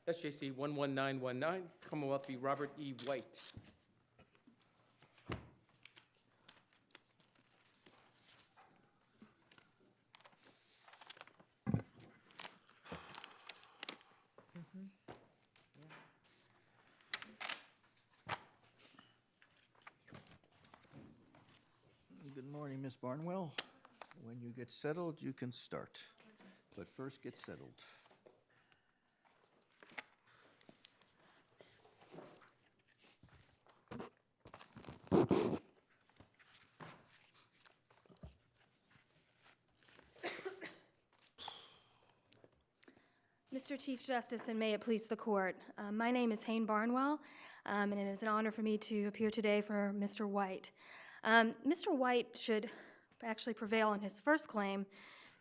SJC-11919, Commonwealth v. Robert E. White. Good morning, Ms. Barnwell. When you get settled, you can start. But first, get settled. Mr. Chief Justice, and may it please the court, my name is Hayne Barnwell, and it is an honor for me to appear today for Mr. White. Mr. White should actually prevail on his first claim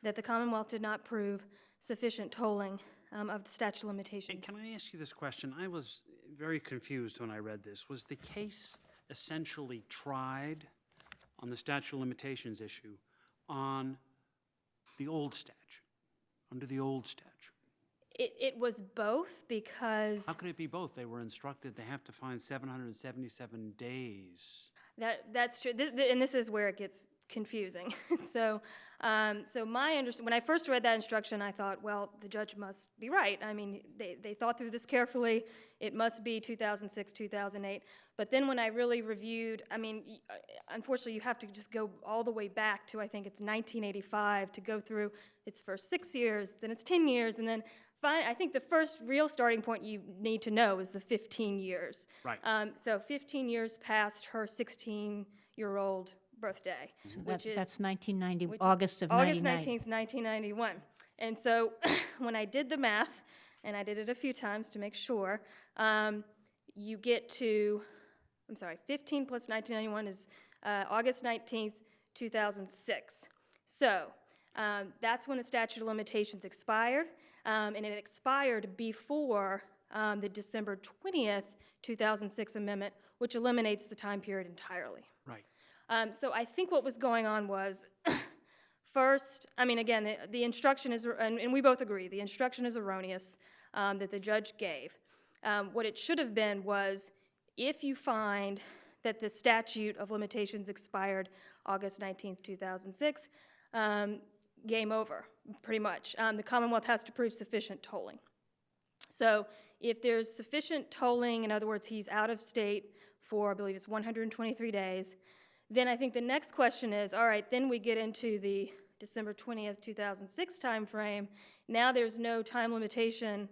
that the Commonwealth did not prove sufficient tolling of the statute of limitations. Can I ask you this question? I was very confused when I read this. Was the case essentially tried on the statute of limitations issue on the old statute, under the old statute? It was both because... How could it be both? They were instructed they have to find 777 days. That's true, and this is where it gets confusing. So when I first read that instruction, I thought, well, the judge must be right. I mean, they thought through this carefully. It must be 2006, 2008. But then when I really reviewed, I mean, unfortunately, you have to just go all the way back to, I think it's 1985 to go through its first 6 years, then it's 10 years, and then I think the first real starting point you need to know is the 15 years. Right. So 15 years past her 16-year-old birthday, So which is that's 1990, which is August of August 99. 19th, 1991. And so when I did the math, and I did it a few times to make sure, you get to, 15 plus 1991 is August 19th, 2006. So that's when the statute of limitations expired, and it expired before the December 20th, 2006 amendment, which eliminates the time period entirely. Right. So I think what was going on was, first, I mean, again, the instruction is, and we both agree, the instruction is erroneous that the judge gave. What it should have been was, if you find that the statute of limitations expired August 19th, 2006, game over, pretty much. The Commonwealth has to prove sufficient tolling. So if there's sufficient tolling, in other words, he's out of state for, I believe it's 123 days, then I think the next question is, all right, then we get into the December 20th, 2006 time frame. Now there's no time limitation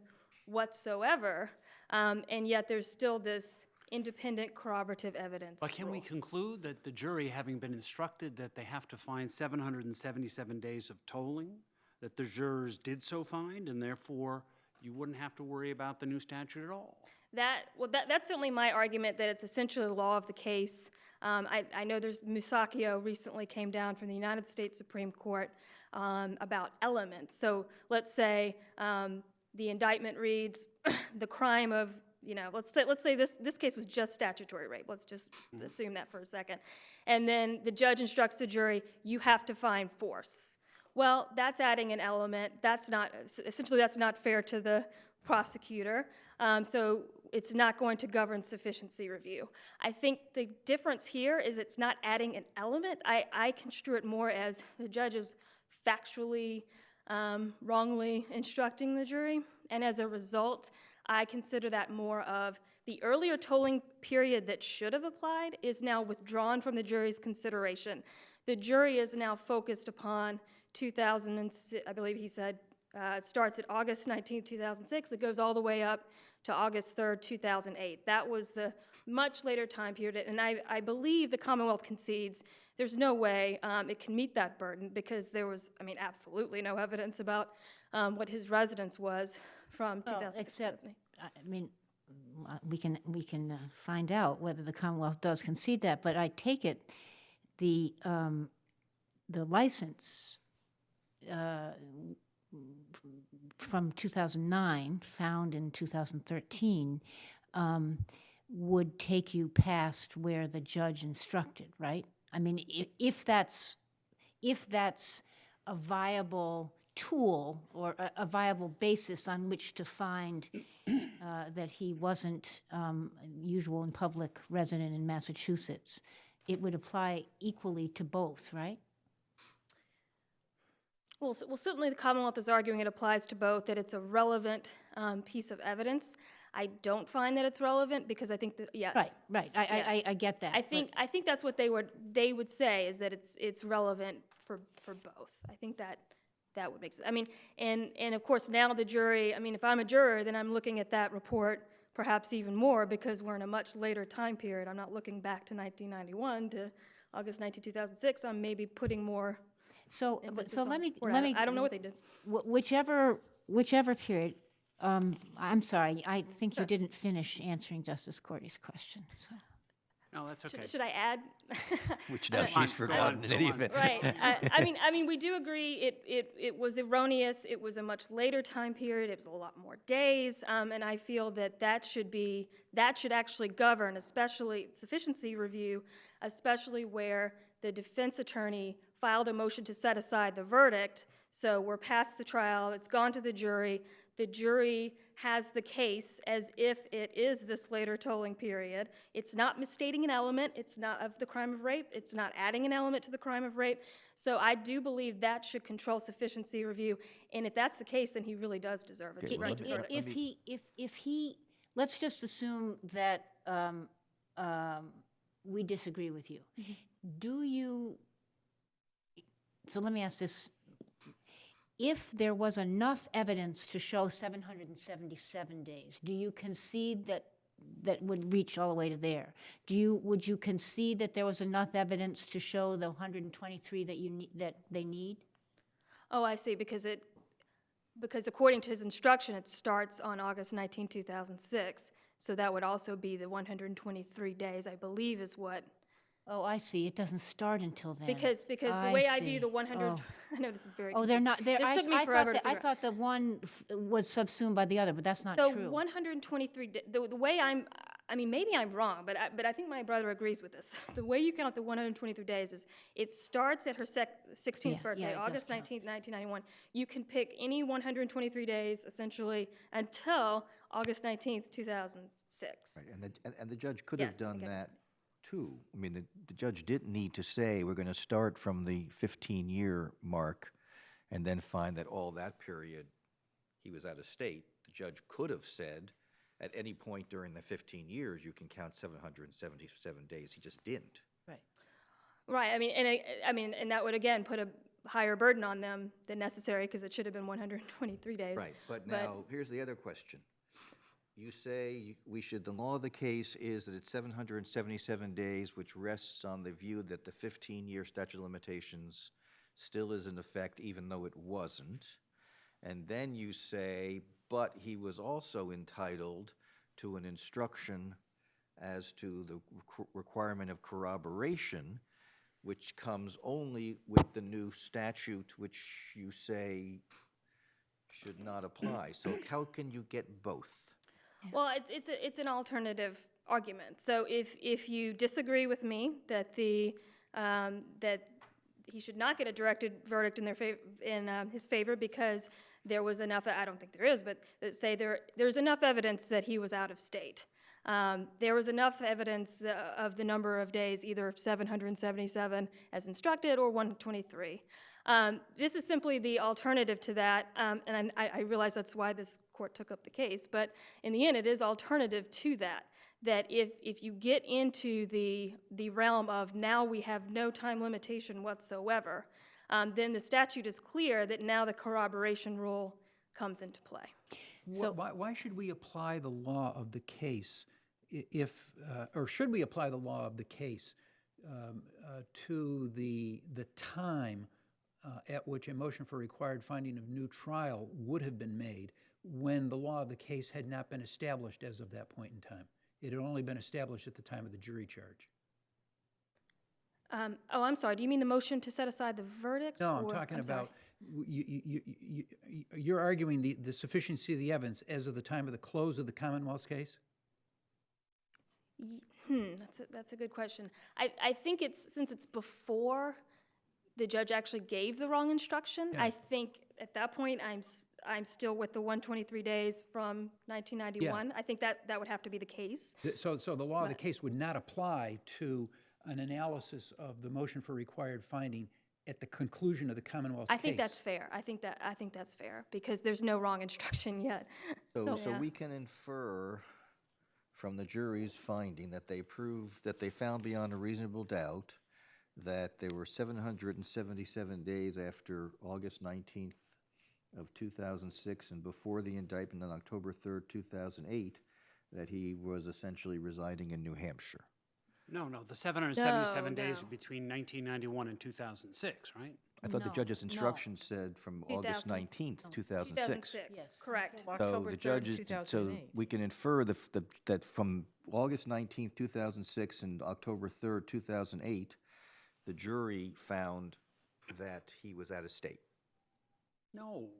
whatsoever, and yet there's still this independent corroborative evidence. But can we conclude that the jury, having been instructed that they have to find 777 days of tolling, that the jurors did so find, and therefore you wouldn't have to worry about the new statute at all? That's certainly my argument, that it's essentially the law of the case. I know there's Musacchio recently came down from the United States Supreme Court about elements. So let's say the indictment reads the crime of, let's say this case was just statutory rape. Let's just assume that for a second. And then the judge instructs the jury, you have to find force. Well, that's adding an element. Essentially that's not fair to the prosecutor. So it's not going to govern sufficiency review. I think the difference here is it's not adding an element. I construe it more as the judge is factually wrongly instructing the jury, and as a result, I consider that more of the earlier tolling period that should have applied is now withdrawn from the jury's consideration. The jury is now focused upon 2006, I believe he said, it starts at August 19, 2006. It goes all the way up to August 3rd, 2008. That was the much later time period, and I believe the Commonwealth concedes there's no way it can meet that burden because there was, absolutely no evidence about what his residence was from 2006 to 2008. We can find out whether the Commonwealth does concede that, but I take it the license from 2009, found in 2013, would take you past where the judge instructed, right? I mean, if that's a viable tool or a viable basis on which to find that he wasn't usual and public resident in Massachusetts, it would apply equally to both, right? Well, certainly the Commonwealth is arguing it applies to both, that it's a relevant piece of evidence. I don't find that it's relevant because I think that, yes. Right. I get that. I think that's what they would say, is that it's relevant for both. I think that would make sense. I mean, and of course now the jury, I mean, if I'm a juror, then I'm looking at that report perhaps even more because we're in a much later time period. I'm not looking back to 1991 to August 19, 2006. I'm maybe putting more emphasis on let the me report. let me. I don't know what they did. Whichever period. I'm sorry. I think you didn't finish answering Justice Cordy's question. So. No, that's okay. Should I add? Which now she's forgotten in Go any on. event. Right. I mean, we do agree it was erroneous. It was a much later time period. It was a lot more days, and I feel that should actually govern, especially sufficiency review, especially where the defense attorney filed a motion to set aside the verdict. So we're past the trial. It's gone to the jury. The jury has the case as if it is this later tolling period. It's not misstating an element. It's not of the crime of rape. It's not adding an element to the crime of rape. So I do believe that should control sufficiency review. And if that's the case, then he really does deserve it. Okay, well, let me- If he, let's just assume that we disagree with you. Do you? So let me ask this. If there was enough evidence to show 777 days, do you concede that would reach all the way to there? Would you concede that there was enough evidence to show the 123 that they need? Oh, I see, because according to his instruction, it starts on August 19, 2006. So that would also be the 123 days, I believe, is what. Oh, I see. It doesn't start until then. Because the way I view the 100, Oh. I know this is very. Oh, they're not. They're, This took me forever to I figure out. thought the one was subsumed by the other, but that's not So true. 123, the way I mean, maybe I'm wrong, but I think my brother agrees with this. The way you count the 123 days is it starts at her 16th birthday, it does August count. 19th, 1991. You can pick any 123 days, essentially, until August 19th, 2006. Right, and the judge could Yes, have done okay. that too. I mean, the judge didn't need to say, we're going to start from the 15-year mark and then find that all that period he was out of state. The judge could have said, at any point during the 15 years, you can count 777 days. He just didn't. Right. Right, and that would, again, put a higher burden on them than necessary, because it should have been 123 days. Right, but now, here's the other question. You say the law of the case is that it's 777 days, which rests on the view that the 15-year statute of limitations still is in effect, even though it wasn't. And then you say, but he was also entitled to an instruction as to the requirement of corroboration, which comes only with the new statute, which you say should not apply. So how can you get both? Well, it's an alternative argument. So if you disagree with me that that he should not get a directed verdict in his favor because there was enough, I don't think there is, but say there's enough evidence that he was out of state. There was enough evidence of the number of days, either 777 as instructed or 123. This is simply the alternative to that, and I realize that's why this court took up the case, but in the end, it is alternative to that, that if you get into the realm of now we have no time limitation whatsoever, then the statute is clear that now the corroboration rule comes into play. So- Why should we apply the law of the case or should we apply the law of the case to the time at which a motion for required finding of new trial would have been made when the law of the case had not been established as of that point in time? It had only been established at the time of the jury charge. Oh, I'm sorry, do you mean the motion to set aside the verdict? No, I'm or- talking sorry. about, you're arguing the sufficiency of the evidence as of the time of the close of the Commonwealth's case? That's a good question. I think since it's before the judge actually gave the wrong instruction, Yeah. I think at that point, I'm still with the 123 days from 1991. I think that would have to be the case. So the law of the case would not apply to an analysis of the motion for required finding at the conclusion of the Commonwealth's case. I think that's fair. I think that's fair, because there's no wrong instruction yet. So Yeah. we can infer from the jury's finding that they found beyond a reasonable doubt that there were 777 days after August 19th of 2006 and before the indictment on October 3rd, 2008, that he was essentially residing in New Hampshire. No, the 777 No, days no. are between 1991 and 2006, right? I thought the No, judge's no. instruction said from August 2000. 19th, 2006. 2006, Yes. correct. So October the 3rd, judge, so 2008. we can infer that from August 19th, 2006 and October 3rd, 2008, the jury found that he was out of state. No.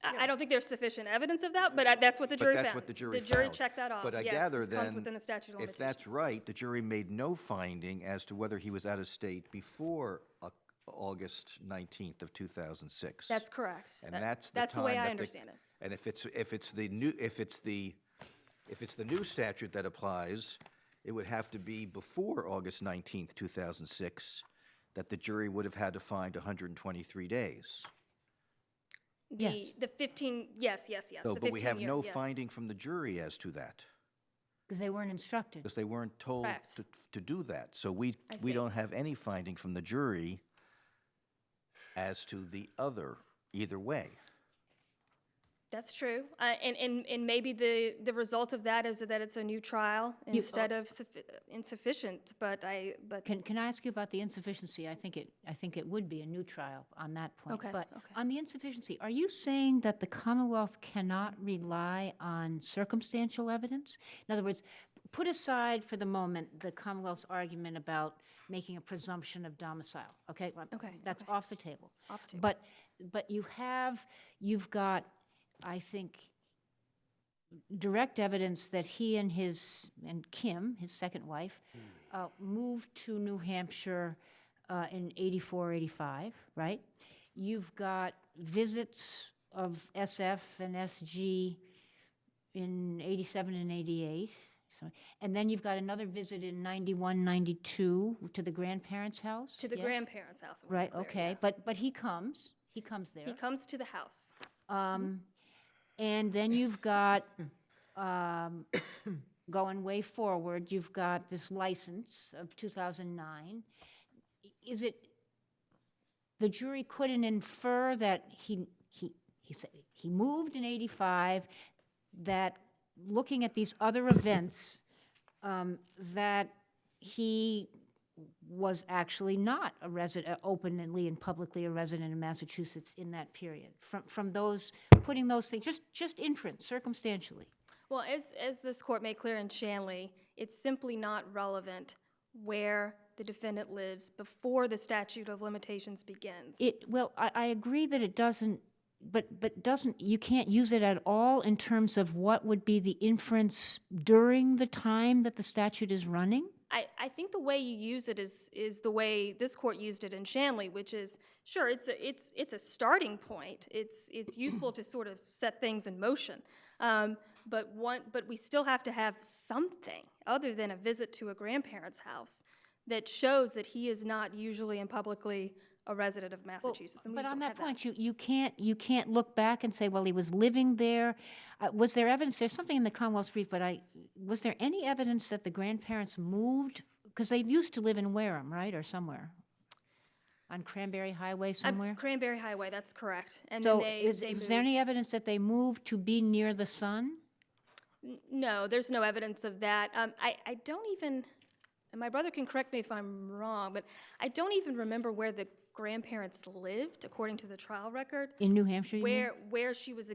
I don't think there's sufficient evidence of that, but that's what the But jury found. that's what the jury The jury found. checked that off. But I Yes, gather this comes then, within the statute of if that's limitations. right, the jury made no finding as to whether he was out of state before August 19th of 2006. That's correct. And That- that's the that's the way time I that understand it. And if it's the new statute that applies, it would have to be before August 19th, 2006, that the jury would have had to find 123 days. Yes. The 15, yes. So, the but we have 15-year, no yes. finding from the jury as to that, Because they weren't instructed. because they weren't told Correct. to do that. So we see. don't have any finding from the jury as to the either way. That's true. And maybe the result of that is that it's a new trial instead of insufficient, but Can I ask you about the insufficiency? I think it would be a new trial on that point. Okay, But okay. on the insufficiency, are you saying that the Commonwealth cannot rely on circumstantial evidence? In other words, put aside for the moment the Commonwealth's argument about making a presumption of domicile, okay? Well, Okay, that's okay. off the table. Off the table. But you've got, I think, direct evidence that he and Kim, his second wife, moved to New Hampshire in 84, 85, right? You've got visits of SF and SG in 87 and 88. And then you've got another visit in 91, 92 to the grandparents' house? to the yes? grandparents' house. I wanna Right, be clear, okay. yeah. But he comes there. He comes to the house. And then you've got, going way forward, you've got this license of 2009. Is it, the jury couldn't infer that he said, he moved in 85, that looking at these other events, that he was actually not a resident, openly and publicly a resident in Massachusetts in that period? From those, putting those things, just inference, circumstantially. Well, as this court made clear in Shanley, it's simply not relevant where the defendant lives before the statute of limitations begins. Well, I agree that it doesn't, but you can't use it at all in terms of what would be the inference during the time that the statute is running? I think the way you use it is the way this court used it in Shanley, which is, sure, it's a starting point. It's useful to sort of set things in motion. But we still have to have something other than a visit to a grandparent's house that shows that he is not usually and publicly a resident of Massachusetts. And we But just on don't that have point, you can't look back and say, well, he was living there. Was there evidence, there's something in the Commonwealth's brief, but was there any evidence that the grandparents moved? Because they used to live in Wareham, right, or somewhere? On Cranberry Highway somewhere? Cranberry Highway, that's correct. And So then is they there any moved. evidence that they moved to be near the sun? No, there's no evidence of that. I don't even, and my brother can correct me if I'm wrong, but I don't even remember where the grandparents lived, according to the trial record. In New Hampshire, you mean? Where she was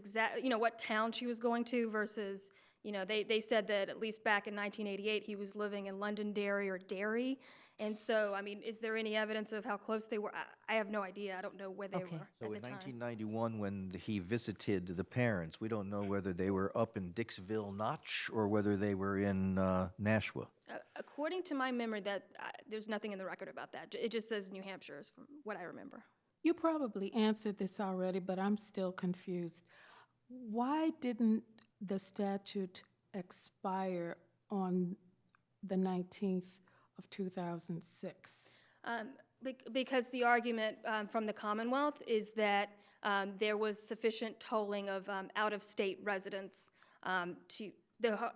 what town she was going to versus, they said that at least back in 1988, he was living in Londonderry or Derry. And so, I mean, is there any evidence of how close they were? I have no idea. I don't know where they Okay. were So at in the time. 1991, when he visited the parents, we don't know whether they were up in Dixville Notch or whether they were in Nashua. According to my memory, that there's nothing in the record about that. It just says New Hampshire, is from what I remember. You probably answered this already, but I'm still confused. Why didn't the statute expire on the 19th of 2006? Because the argument from the Commonwealth is that there was sufficient tolling of out-of-state residents to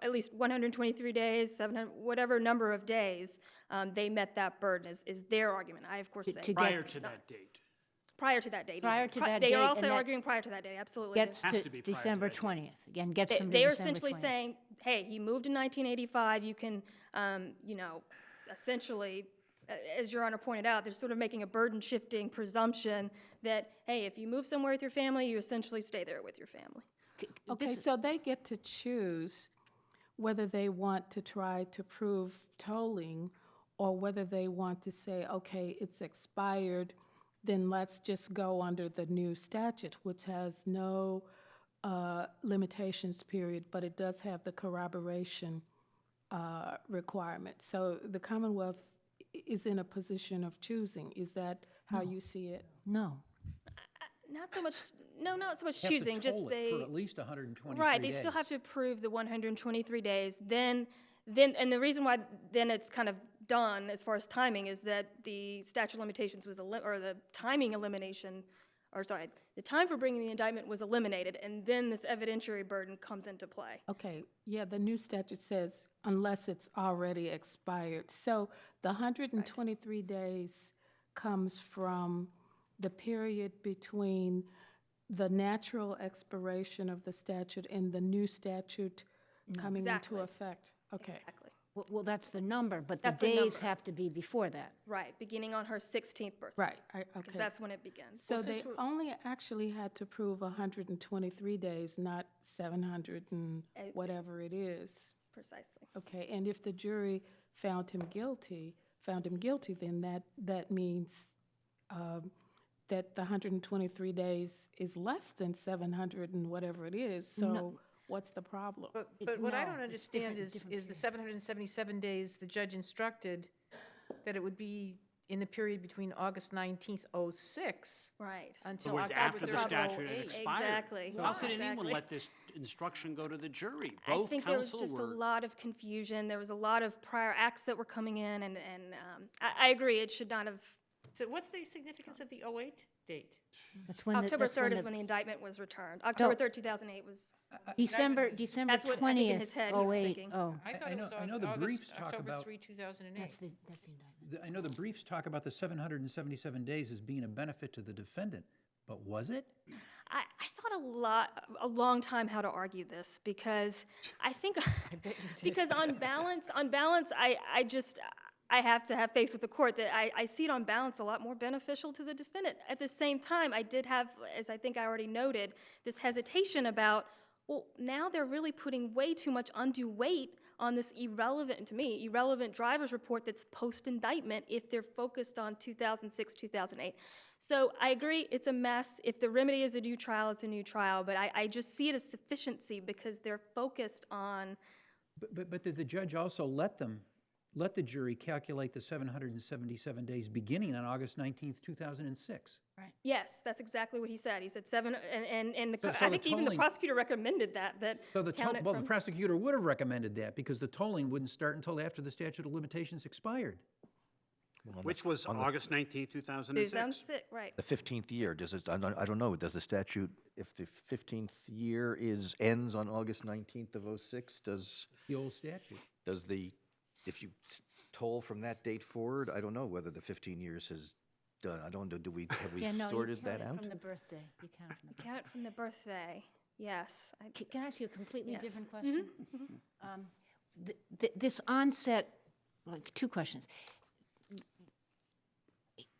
at least 123 days, 700, whatever number of days, they met that burden, is their argument. I, of course, say. To get- Prior to that date. Prior to that date. Prior even. to that They date, are and also that arguing prior to that date, absolutely. Gets Has to to be prior to December that date. 20th. Again, gets them to They are December 20th. essentially saying, hey, he moved in 1985, you can, essentially, as Your Honor pointed out, they're sort of making a burden-shifting presumption that, hey, if you move somewhere with your family, you essentially stay there with your family. Okay, so they get to choose whether they want to try to prove tolling or whether they want to say, okay, it's expired, then let's just go under the new statute, which has no limitations period, but it does have the corroboration requirement. So the Commonwealth is in a position of choosing. Is that how you see it? No. Not so much, no, not so much Have to choosing, just toll it they. For at least 123 Right, they days. still have to prove the 123 days. Then, and the reason why then it's kind of done as far as timing is that the statute of limitations was, or the timing elimination, or sorry, the time for bringing the indictment was eliminated, and then this evidentiary burden comes into play. Okay, yeah, the new statute says unless it's already expired. So the 123 days comes from the period between the natural expiration of the statute and the new statute coming Exactly. into effect. Okay. Exactly. Well, that's the number, but the That's the days number. have to be before that. Right, beginning on her 16th birthday. Right, Because okay. that's when it begins. So they only actually had to prove 123 days, not 700 and whatever it is. Precisely. Okay, and if the jury found him guilty, then that means that the 123 days is less than 700 and whatever it is. So what's the problem? But what I no, don't it's understand different is the 777 days the judge instructed that it would be in the period between August 19th, '06 Right. until So it's October after the 3rd, statute had 08. expired. Exactly. How could anyone Exactly. let this instruction go to the jury? I Both think there was counsel just a were. lot of confusion. There was a lot of prior acts that were coming in, and I agree, it should not have. So what's the significance of the '08 date? That's when October that's 3rd is the- when the indictment was returned. October 3rd, 2008 was, December That's what I think in his 20th, head he was 08. thinking. Oh, I thought I it know- was I know the briefs talk October about- 3, 2008. that's the indictment. I know the briefs talk about the 777 days as being a benefit to the defendant, but was it? I thought a long time how to argue this, because I think, because on balance, I have to have faith with the court that I see it on balance a lot more beneficial to the defendant. At the same time, I did have, as I think I already noted, this hesitation about, well, now they're really putting way too much undue weight on this irrelevant driver's report that's post-indictment if they're focused on 2006, 2008. So I agree, it's a mess. If the remedy is a new trial, it's a new trial, but I just see it as sufficiency because they're focused on. But did the judge also let the jury calculate the 777 days beginning on August 19th, 2006? Yes, that's exactly what he said. He said 7, and So I think the even the tolling- prosecutor recommended that So the count it the from. prosecutor would have recommended that because the tolling wouldn't start until after the statute of limitations expired. Which was August 19th, 2006. 2006, right. The 15th year, does it, I don't know, does the statute, if the 15th year ends on August 19th of '06, does The old statute. if you toll from that date forward, I don't know whether the 15 years has done, I don't know, have we Yeah, no, you sorted count that it out? from the birthday. You count it from the birthday. Count it from the birthday, yes. Can I ask you a completely Yes. different question? This onset, like, two questions.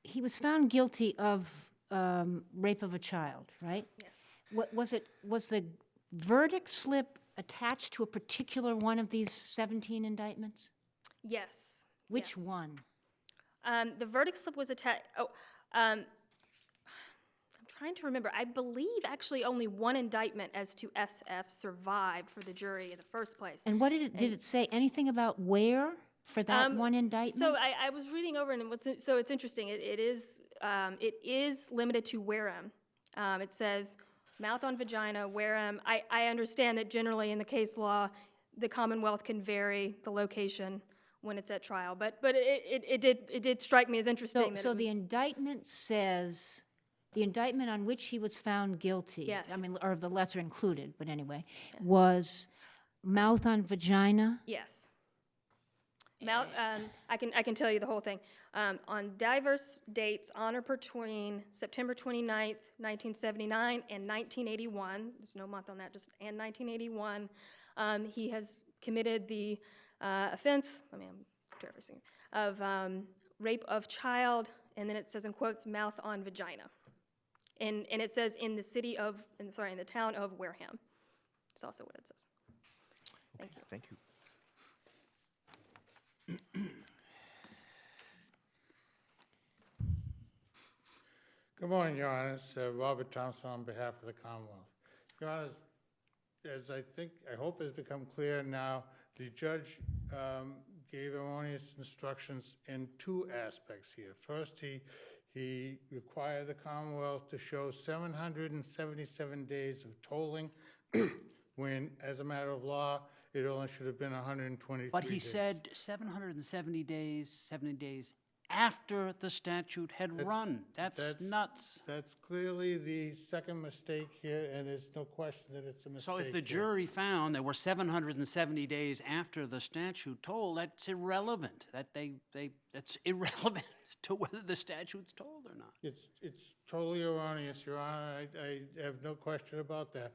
He was found guilty of rape of a child, right? Yes. Was the verdict slip attached to a particular one of these 17 indictments? Yes. Which yes. one? The verdict slip was attached, I'm trying to remember. I believe actually only one indictment as to SF survived for the jury in the first place. And what did it say anything about where for that one indictment? So I was reading over, and so it's interesting. It is it is limited to Wareham. It says mouth on vagina, Wareham. I understand that generally in the case law, the Commonwealth can vary the location when it's at trial, but it did strike me as interesting that So it the was, indictment says, the indictment on which he was found guilty. Yes. I mean, or the lesser included, but anyway, was mouth on vagina? yes. Mount, I can tell you the whole thing. On diverse dates on or between September 29th, 1979 and 1981, there's no month on that, just and 1981, he has committed the offense, I mean, I'm paraphrasing, of rape of child, and then it says in quotes, mouth on vagina. And it says in the in the town of Wareham. That's also what it says. Thank you. Thank you. Good morning, Your Honors. Robert Thompson on behalf of the Commonwealth. Your Honors, as I hope has become clear now, the judge gave erroneous instructions in two aspects here. First, he required the Commonwealth to show 777 days of tolling when, as a matter of law, it only should have been 123 But he days. said 770 days, 70 days after the statute had run. That's nuts. That's clearly the second mistake here, and there's no question that it's a mistake. So if the here. jury found there were 770 days after the statute told, that's irrelevant. That's irrelevant to whether the statute's told or not. It's totally erroneous, Your Honor. I have no question about that.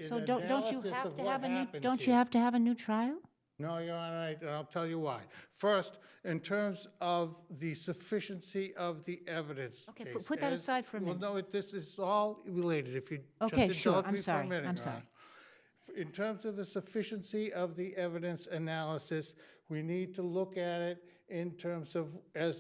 So don't you have to have a new, don't you here- have to have a new trial? No, Your Honor, I'll tell you why. First, in terms of the sufficiency of the evidence. Okay, case, put that aside for a minute. Well, no, this is all related, if you Okay, just sure, indulge I'm me for a sorry, minute, I'm Your sorry. Honor. In terms of the sufficiency of the evidence analysis, we need to look at it in terms of, as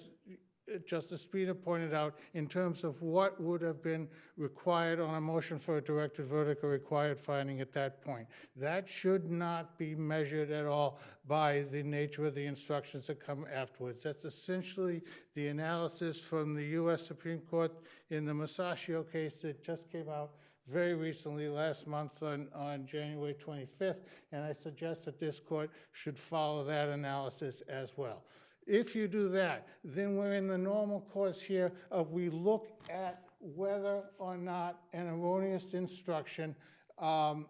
Justice Speeder pointed out, in terms of what would have been required on a motion for a directed verdict or required finding at that point. That should not be measured at all by the nature of the instructions that come afterwards. That's essentially the analysis from the U.S. Supreme Court in the Masaccio case that just came out very recently, last month on January 25th, and I suggest that this court should follow that analysis as well. If you do that, then we're in the normal course here of we look at whether or not an erroneous instruction, So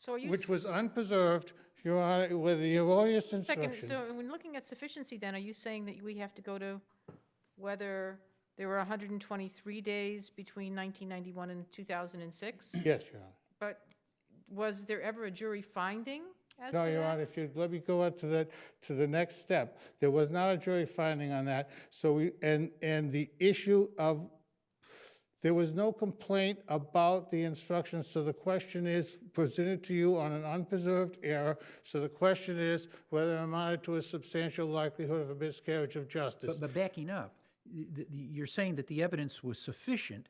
are you which was unpreserved, Your Honor, with the erroneous second, instruction. so when looking at sufficiency then, are you saying that we have to go to whether there were 123 days between 1991 and 2006? Yes, Your Honor. But was there ever a jury finding as to No, Your that? Honor, if you let me go on to the next step. There was not a jury finding on that. So and the issue of, there was no complaint about the instructions, so the question is presented to you on an unpreserved error. So the question is whether it amounted to a substantial likelihood of a miscarriage of justice. But backing up, you're saying that the evidence was sufficient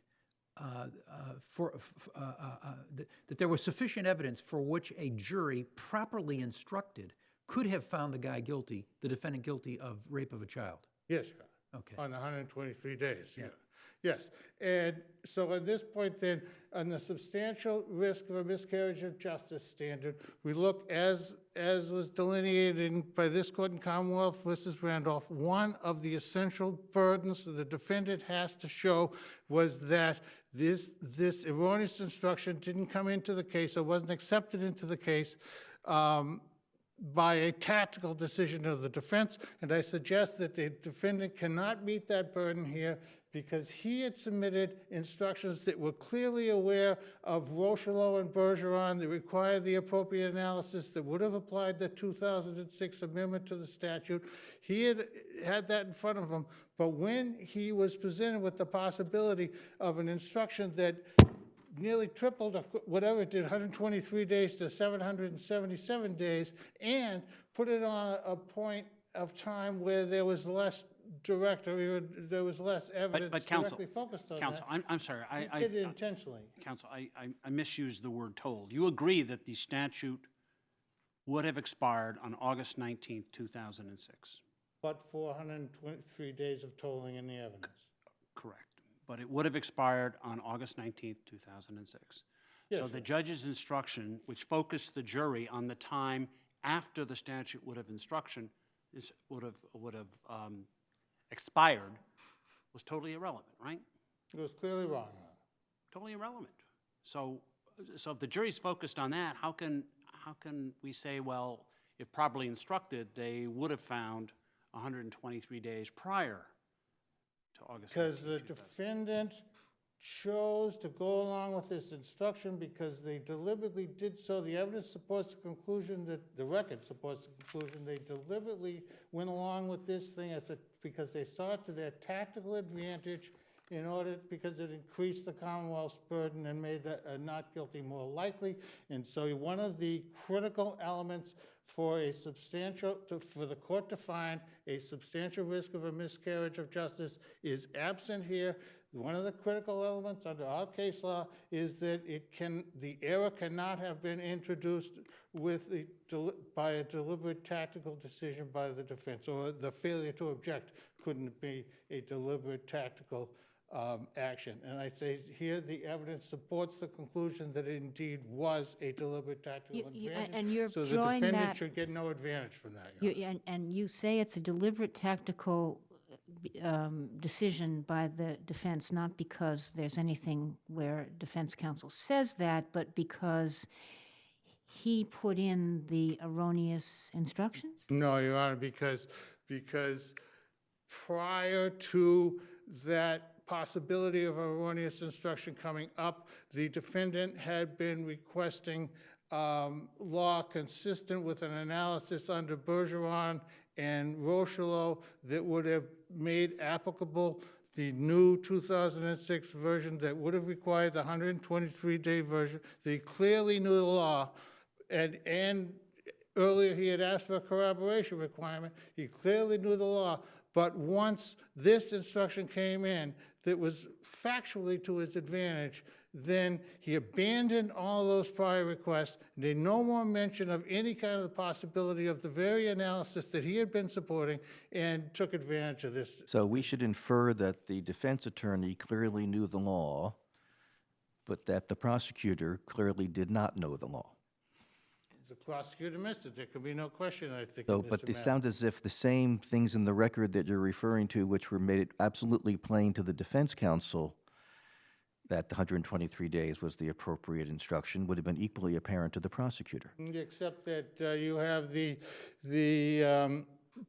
that there was sufficient evidence for which a jury properly instructed could have found the guy guilty, the defendant guilty of rape of a child. Yes, Your Honor. Okay. On the 123 days, yeah. Yes, and so at this point then, on the substantial risk of a miscarriage of justice standard, we look, as was delineated by this court in Commonwealth versus Randolph, one of the essential burdens that the defendant has to show was that this erroneous instruction didn't come into the case or wasn't accepted into the case by a tactical decision of the defense, and I suggest that the defendant cannot meet that burden here because he had submitted instructions that were clearly aware of Rochelot and Bergeron that required the appropriate analysis that would have applied the 2006 amendment to the statute. He had that in front of him, but when he was presented with the possibility of an instruction that nearly tripled, whatever it did, 123 days to 777 days, and put it on a point of time where there was less direct, or even there was less evidence But counsel, directly focused on counsel, that. I'm sorry, He did it intentionally. counsel, I misused the word told. You agree that the statute would have expired on August 19th, 2006? But for 123 days of tolling in the evidence. Correct. But it would have expired on August 19th, 2006. So the judge's instruction, which focused the jury on the time after the statute would have expired, was totally irrelevant, right? It was clearly wrong. Totally irrelevant. So if the jury's focused on that, how can we say, well, if properly instructed, they would have found 123 days prior to August 19th, Because the defendant chose to go along with this instruction because they deliberately did so. The evidence supports the conclusion that, the record supports the conclusion, they deliberately went along with this thing because they saw it to their tactical advantage because it increased the Commonwealth's burden and made a not guilty more likely. And so one of the critical elements for the court to find a substantial risk of a miscarriage of justice is absent here. One of the critical elements under our case law is that the error cannot have been introduced by a deliberate tactical decision by the defense, or the failure to object couldn't be a deliberate tactical action. And I say here the evidence supports the conclusion that it indeed was a deliberate tactical advantage. And you're so the drawing defendant that- should get no advantage from that. Your Honor. And you say it's a deliberate tactical decision by the defense, not because there's anything where defense counsel says that, but because he put in the erroneous instructions? No, Your Honor, because prior to that possibility of erroneous instruction coming up, the defendant had been requesting law consistent with an analysis under Bergeron and Rochelot that would have made applicable the new 2006 version that would have required the 123-day version. They clearly knew the law, and earlier he had asked for a corroboration requirement. He clearly knew the law, but once this instruction came in that was factually to his advantage, then he abandoned all those prior requests. They no more mention of any kind of the possibility of the very analysis that he had been supporting, and took advantage of this. So we should infer that the defense attorney clearly knew the law, but that the prosecutor clearly did not know the law. The prosecutor missed it. There could be no question, I think. So, in but this it matter. sounds as if the same things in the record that you're referring to, which were made absolutely plain to the defense counsel, that the 123 days was the appropriate instruction, would have been equally apparent to the prosecutor. Except that you have the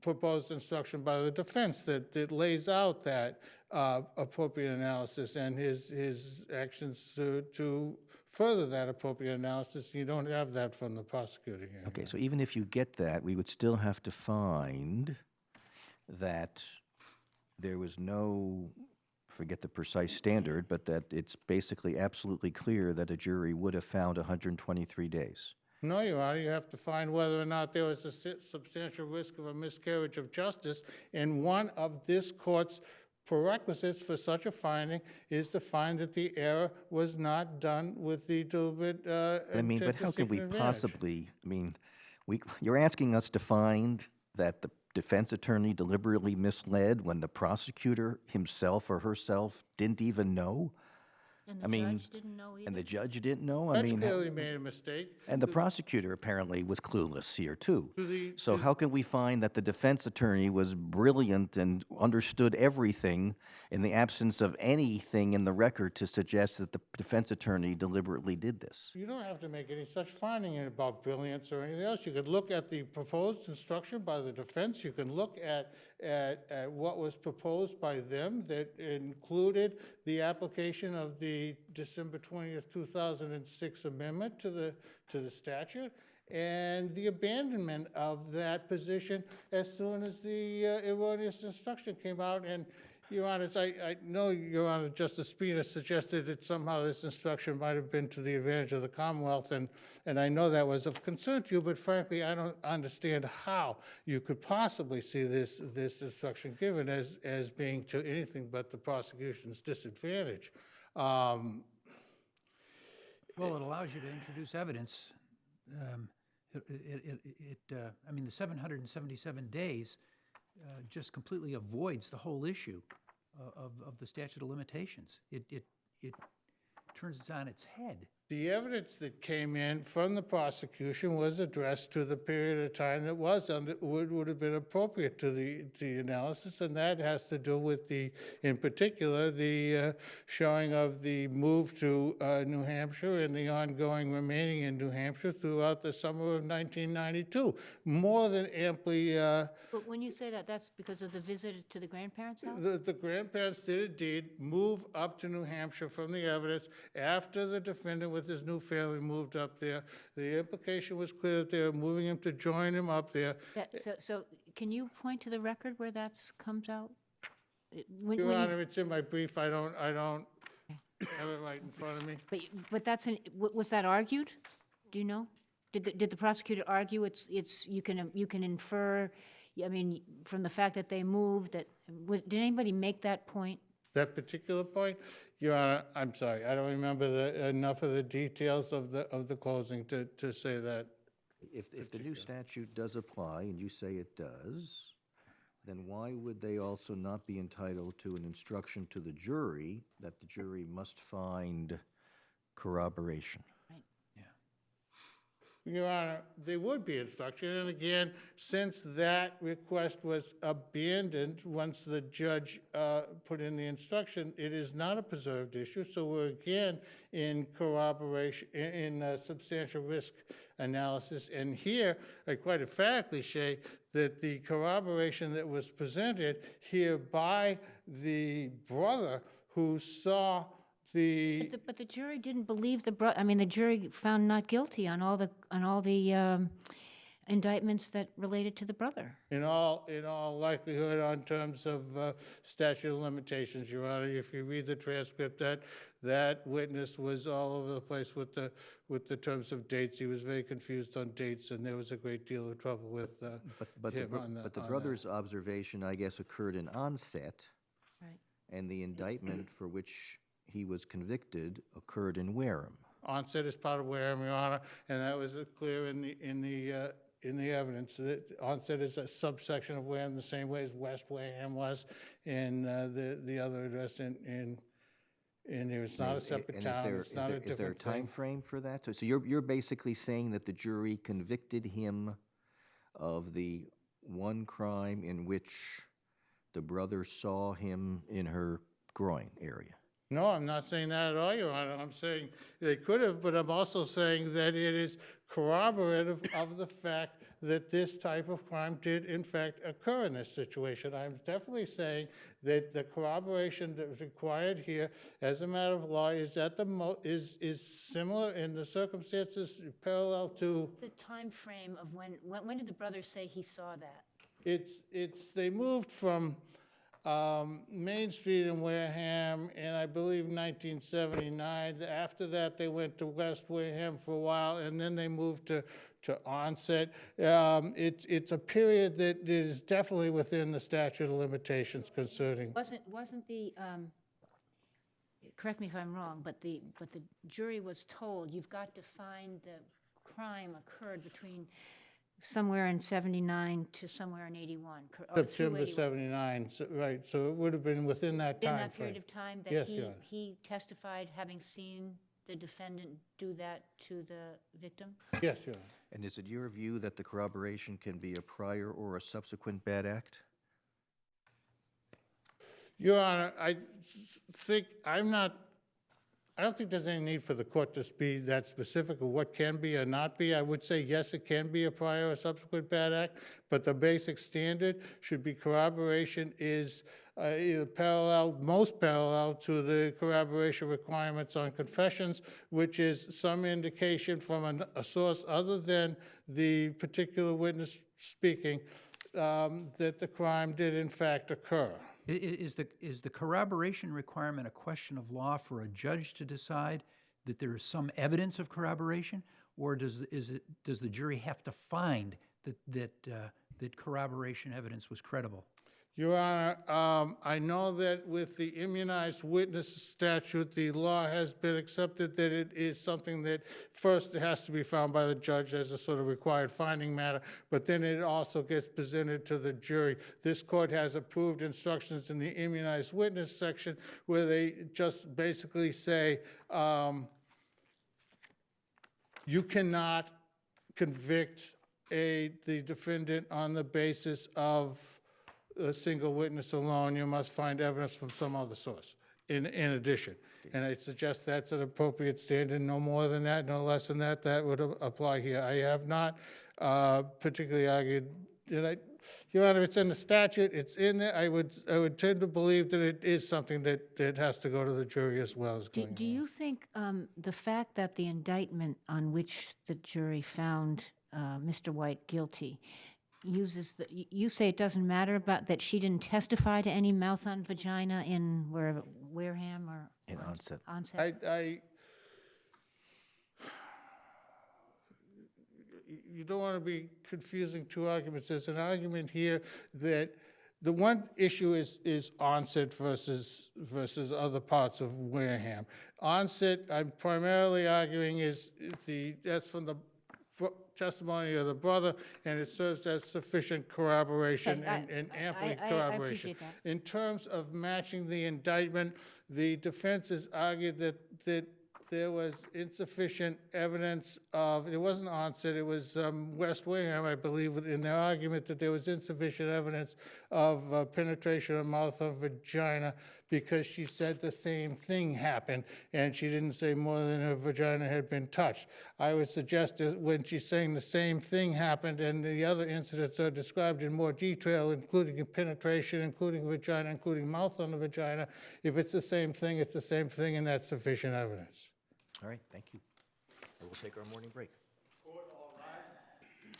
proposed instruction by the defense that lays out that appropriate analysis and his actions to further that appropriate analysis. You don't have that from the prosecutor here. Okay, so even if you get that, we would still have to find that there was no, forget the precise standard, but that it's basically absolutely clear that a jury would have found 123 days. No, Your Honor, you have to find whether or not there was a substantial risk of a miscarriage of justice, and one of this court's prerequisites for such a finding is to find that the error was not done with the deliberate I mean, but intent to how seek could we an advantage. possibly, I mean, you're asking us to find that the defense attorney deliberately misled when the prosecutor himself or herself didn't even know? And I the mean, judge didn't know either? And the judge didn't know? I That's mean, clearly made a mistake. and the prosecutor apparently was clueless here, too. the- So how can we find that the defense attorney was brilliant and understood everything in the absence of anything in the record to suggest that the defense attorney deliberately did this? You don't have to make any such finding about brilliance or anything else. You could look at the proposed instruction by the defense. You can look at what was proposed by them that included the application of the December 20th, 2006 amendment to the statute, and the abandonment of that position as soon as the erroneous instruction came out. And, Your Honor, I know, Your Honor, Justice Spina suggested that somehow this instruction might have been to the advantage of the Commonwealth, and I know that was of concern to you, but frankly, I don't understand how you could possibly see this instruction given as being to anything but the prosecution's disadvantage. Well, it allows you to introduce evidence. I mean, the 777 days just completely avoids the whole issue of the statute of limitations. It turns it on its head. The evidence that came in from the prosecution was addressed to the period of time that would have been appropriate to the analysis, and that has to do with in particular, the showing of the move to New Hampshire and the ongoing remaining in New Hampshire throughout the summer of 1992. More than amply, But when you say that, that's because of the visit to the grandparents' house? the grandparents did indeed move up to New Hampshire from the evidence after the defendant with his new family moved up there. The implication was clear that they were moving him to join him up there. So can you point to the record where that comes out? Your Honor, it's in my brief. I don't have it right in front of me. But was that argued? Do you know? Did the prosecutor argue you can infer, I mean, from the fact that they moved, did anybody make that point? That particular point, Your Honor, I'm sorry, I don't remember enough of the details of the closing to say that. If the new statute does apply, and you say it does, then why would they also not be entitled to an instruction to the jury that the jury must find corroboration? Your Honor, there would be instruction, and again, since that request was abandoned once the judge put in the instruction, it is not a preserved issue, so we're again in corroboration, in substantial risk analysis, and here, I quite emphatically say that the corroboration that was presented here by the brother who saw But the jury didn't believe the brother. I mean, the jury found not guilty on all the indictments that related to the brother. In all likelihood, on terms of statute of limitations, Your Honor, if you read the transcript, that witness was all over the place with the terms of dates. He was very confused on dates, and there was a great deal of trouble with him on that. But the brother's observation, I guess, occurred in onset, Right. and the indictment for which he was convicted occurred in Wareham. Onset is part of Wareham, Your Honor, and that was clear in the evidence. That Onset is a subsection of Wareham, the same way as West Wareham was in the other address in here. It's not a separate town. It's not a different thing. Is there a time frame for that? So you're basically saying that the jury convicted him of the one crime in which the brother saw him in her groin area? No, I'm not saying that at all, Your Honor. I'm saying they could have, but I'm also saying that it is corroborative of the fact that this type of crime did, in fact, occur in this situation. I'm definitely saying that the corroboration that was required here, as a matter of law, is is similar in the circumstances, parallel to. The time frame of when did the brother say he saw that? They moved from Main Street in Wareham in, I believe, 1979. After that, they went to West Wareham for a while, and then they moved to Onset. It's a period that is definitely within the statute of limitations concerning. Wasn't the correct me if I'm wrong, but the jury was told you've got to find the crime occurred between somewhere in 79 to somewhere in 81. September 79, right, so it would have been within that time frame. In that period of time that Yes, Your Honor. he testified having seen the defendant do that to the victim? Yes, Your Honor. And is it your view that the corroboration can be a prior or a subsequent bad act? Your Honor, I don't think there's any need for the court to be that specific of what can be or not be. I would say, yes, it can be a prior or subsequent bad act, but the basic standard should be corroboration is either most parallel to the corroboration requirements on confessions, which is some indication from a source other than the particular witness speaking that the crime did in fact occur. Is the corroboration requirement a question of law for a judge to decide that there is some evidence of corroboration, or does the jury have to find that corroboration evidence was credible? Your Honor, I know that with the immunized witness statute, the law has been accepted that it is something that first it has to be found by the judge as a sort of required finding matter, but then it also gets presented to the jury. This court has approved instructions in the immunized witness section where they just basically say, you cannot convict the defendant on the basis of a single witness alone. You must find evidence from some other source in addition. And I suggest that's an appropriate standard, no more than that, no less than that, that would apply here. I have not particularly argued, Your Honor, it's in the statute, it's in there. I would tend to believe that it is something that has to go to the jury as well as going Do you think the fact that the indictment on which the jury found Mr. White guilty uses the, you say it doesn't matter about that she didn't testify to any mouth on vagina in wherever, Wareham or? In Onset. Onset? You don't want to be confusing two arguments. There's an argument here that the one issue is Onset versus other parts of Wareham. Onset, I'm primarily arguing that's from the testimony of the brother, and it serves as sufficient corroboration and amply corroboration. I appreciate that. In terms of matching the indictment, the defense has argued that there was insufficient evidence of, it wasn't Onset, it was West Wareham, I believe, in their argument that there was insufficient evidence of penetration of mouth or vagina because she said the same thing happened and she didn't say more than her vagina had been touched. I would suggest that when she's saying the same thing happened and the other incidents are described in more detail, including penetration, including vagina, including mouth on the vagina, if it's the same thing, it's the same thing, and that's sufficient evidence. All right, thank you. We'll take our morning break.